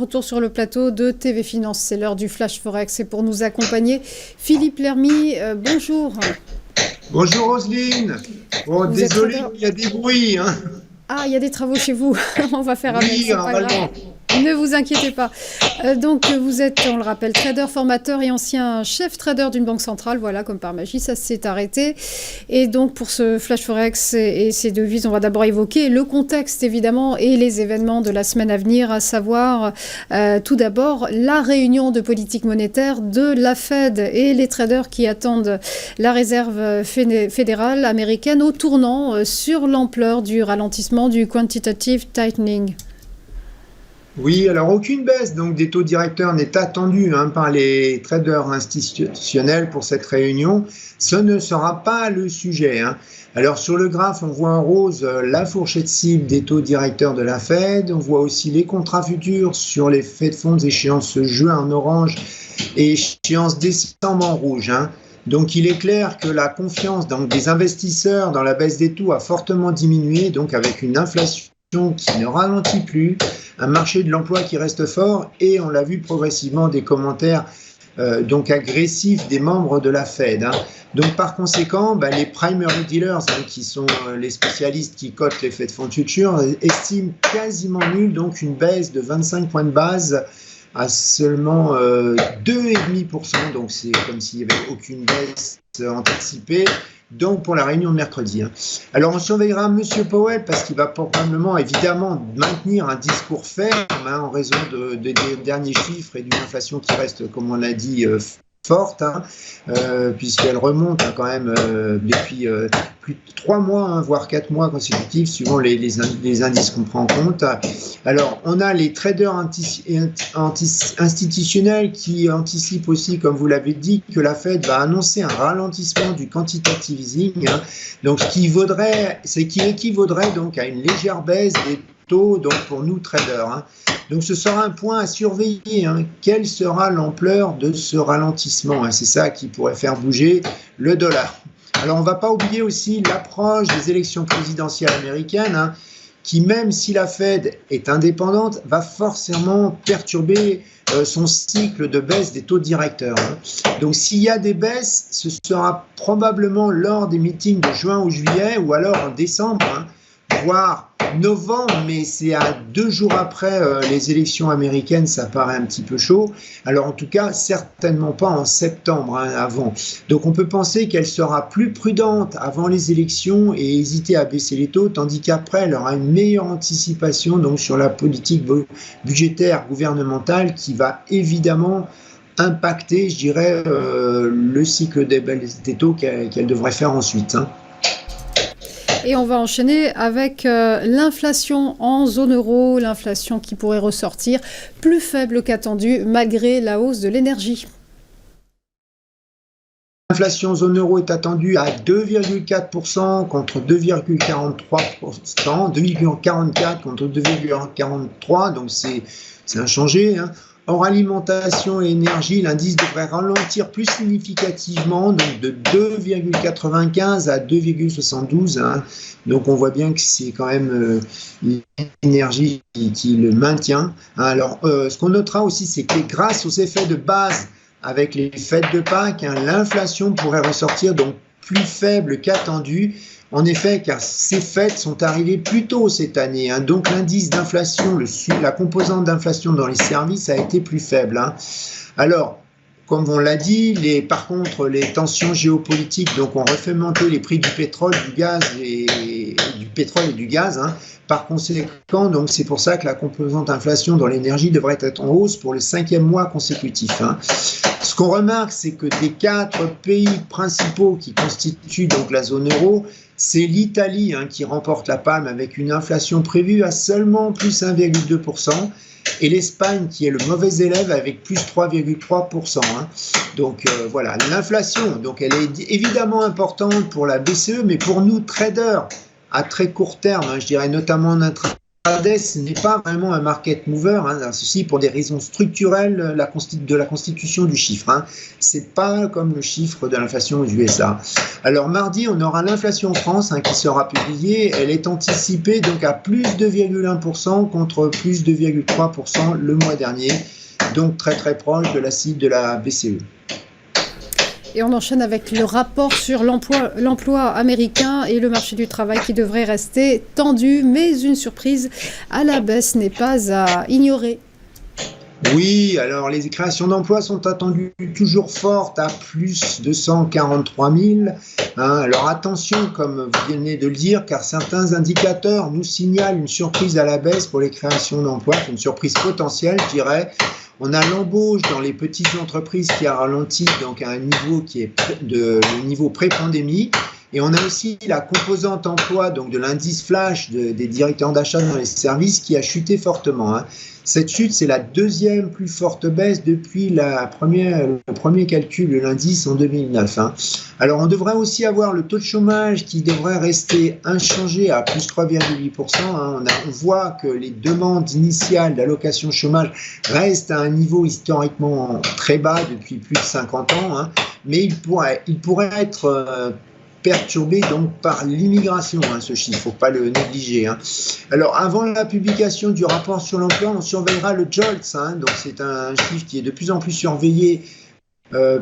retour sur le plateau de TV Finance. C'est l'heure du Flash Forex et pour nous accompagner, Philippe Lermy, bonjour. Bonjour Roselyne. Bon, Vous êtes désolé, trader. il y a des bruits, hein. Ah, il y a des travaux chez vous. On va faire avec, Oui, c'est pas grave. normalement. Ne vous inquiétez pas. Donc, vous êtes, on le rappelle, trader, formateur et ancien chef trader d'une banque centrale. Voilà, comme par magie, ça s'est arrêté. Et donc, pour ce Flash Forex et ces devises, on va d'abord évoquer le contexte, évidemment, et les événements de la semaine à venir, à savoir, tout d'abord, la réunion de politique monétaire de la Fed et les traders qui attendent la réserve fédérale américaine au tournant sur l'ampleur du ralentissement du quantitative tightening. Oui, alors aucune baisse donc des taux directeurs n'est attendue par les traders institutionnels pour cette réunion. Ce ne sera pas le sujet, hein. Alors sur le graphe, on voit en rose la fourchette cible des taux directeurs de la Fed. On voit aussi les contrats futurs sur les Fed Funds échéance juin en orange et échéance décembre en rouge, hein. Donc il est clair que la confiance des investisseurs dans la baisse des taux a fortement diminué, donc avec une inflation qui ne ralentit plus, un marché de l'emploi qui reste fort et on l'a vu progressivement des commentaires donc agressifs des membres de la Fed, hein. Donc par conséquent, les primary dealers, qui sont les spécialistes qui cotent les Fed Funds Futures, estiment quasiment nul, donc une baisse de 25 points de base à seulement 2,5%, donc c'est comme s'il n'y avait aucune baisse anticipée. Donc pour la réunion de mercredi, hein. Alors on surveillera M. Powell parce qu'il va probablement évidemment maintenir un discours ferme, hein, en raison des derniers chiffres et d'une inflation qui reste, comme on l'a dit, forte, hein, puisqu'elle remonte, hein, quand même depuis plus de 3 mois, hein, voire 4 mois consécutifs, suivant les indices qu'on prend en compte. Alors, on a les traders institutionnels qui anticipent aussi, comme vous l'avez dit, que la Fed va annoncer un ralentissement du quantitative easing, hein, donc ce qui équivaudrait donc à une légère baisse des taux, donc pour nous traders, hein. Donc ce sera un point à surveiller, hein. Quelle sera l'ampleur de ce ralentissement, hein? C'est ça qui pourrait faire bouger le dollar. Alors on ne va pas oublier aussi l'approche des élections présidentielles américaines, hein, qui, même si la Fed est indépendante, va forcément perturber son cycle de baisse des taux directeurs, hein. Donc s'il y a des baisses, ce sera probablement lors des meetings de juin ou juillet ou alors en décembre, hein, voire novembre, mais c'est à 2 jours après les élections américaines, ça paraît un petit peu chaud. Alors en tout cas, certainement pas en septembre, hein, avant. Donc on peut penser qu'elle sera plus prudente avant les élections et hésiter à baisser les taux, tandis qu'après, elle aura une meilleure anticipation donc sur la politique budgétaire gouvernementale qui va évidemment impacter, je dirais, le cycle des taux qu'elle devrait faire ensuite, hein. Et on va enchaîner avec l'inflation en zone euro, l'inflation qui pourrait ressortir plus faible qu'attendu malgré la hausse de l'énergie. L'inflation zone euro est attendue à 2,4% contre 2,43%, 2,44 contre 2,43, donc c'est inchangé, hein. Hors alimentation et énergie, l'indice devrait ralentir plus significativement, donc de 2,95 à 2,72, hein. Donc on voit bien que c'est quand même l'énergie qui le maintient, hein. Alors ce qu'on notera aussi, c'est que grâce aux effets de base avec les fêtes de Pâques, hein, l'inflation pourrait ressortir donc plus faible qu'attendu. En effet, car ces fêtes sont arrivées plus tôt cette année, hein, donc l'indice d'inflation, la composante d'inflation dans les services a été plus faible, hein. Alors, comme on l'a dit, par contre, les tensions géopolitiques donc, ont refait les prix du pétrole, du gaz et du gaz, hein. Par conséquent, donc c'est pour ça que la composante inflation dans l'énergie devrait être en hausse pour le 5e mois consécutif, hein. Ce qu'on remarque, c'est que des 4 pays principaux qui constituent donc la zone euro, c'est l'Italie, hein, qui remporte la palme avec une inflation prévue à seulement plus 1,2%, et l'Espagne qui est le mauvais élève avec plus 3,3%, hein. Donc voilà, l'inflation, donc elle est évidemment importante pour la BCE, mais pour nous traders à très court terme, hein, je dirais notamment n'est pas vraiment un market mover, hein, ceci pour des raisons structurelles de la constitution du chiffre. Hein. C'est pas comme le chiffre de l'inflation aux USA. Alors mardi, on aura l'inflation en France hein, qui sera publiée. Elle est anticipée donc à plus 2,1% contre plus 2,3% le mois dernier. Donc très très proche de la cible de la BCE. Et on enchaîne avec le rapport sur l'emploi américain et le marché du travail qui devrait rester tendu, mais une surprise à la baisse n'est pas à ignorer. Oui, alors les créations d'emplois sont attendues toujours fortes à plus de 143 000. Hein. Alors attention, comme vous venez de le dire, car certains indicateurs nous signalent une surprise à la baisse pour les créations d'emplois, une surprise potentielle, je dirais. On a l'embauche dans les petites entreprises qui a ralenti, donc à un niveau qui est le niveau pré-pandémie. Et on a aussi la composante emploi, donc de l'indice flash des directeurs d'achat dans les services qui a chuté fortement. Hein. Cette chute, c'est la deuxième plus forte baisse depuis le premier calcul de l'indice en 2009. Hein. Alors, on devrait aussi avoir le taux de chômage qui devrait rester inchangé à plus 3,8%. Hein. On voit que les demandes initiales d'allocation chômage restent à un niveau historiquement très bas depuis plus de 50 ans. Hein. Mais il pourrait être perturbé donc par l'immigration, hein, ce chiffre, il ne faut pas le négliger. Hein. Alors, avant la publication du rapport sur l'emploi, on surveillera le JOLTS, hein, donc c'est un chiffre qui est de plus en plus surveillé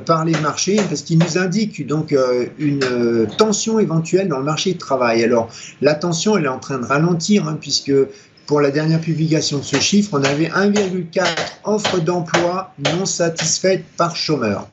par les marchés, parce qu'il nous indique donc une tension éventuelle dans le marché du travail. Alors, la tension, elle est en train de ralentir, hein, puisque pour la dernière publication de ce chiffre, on avait 1,4 offres d'emploi non satisfaites par chômeur.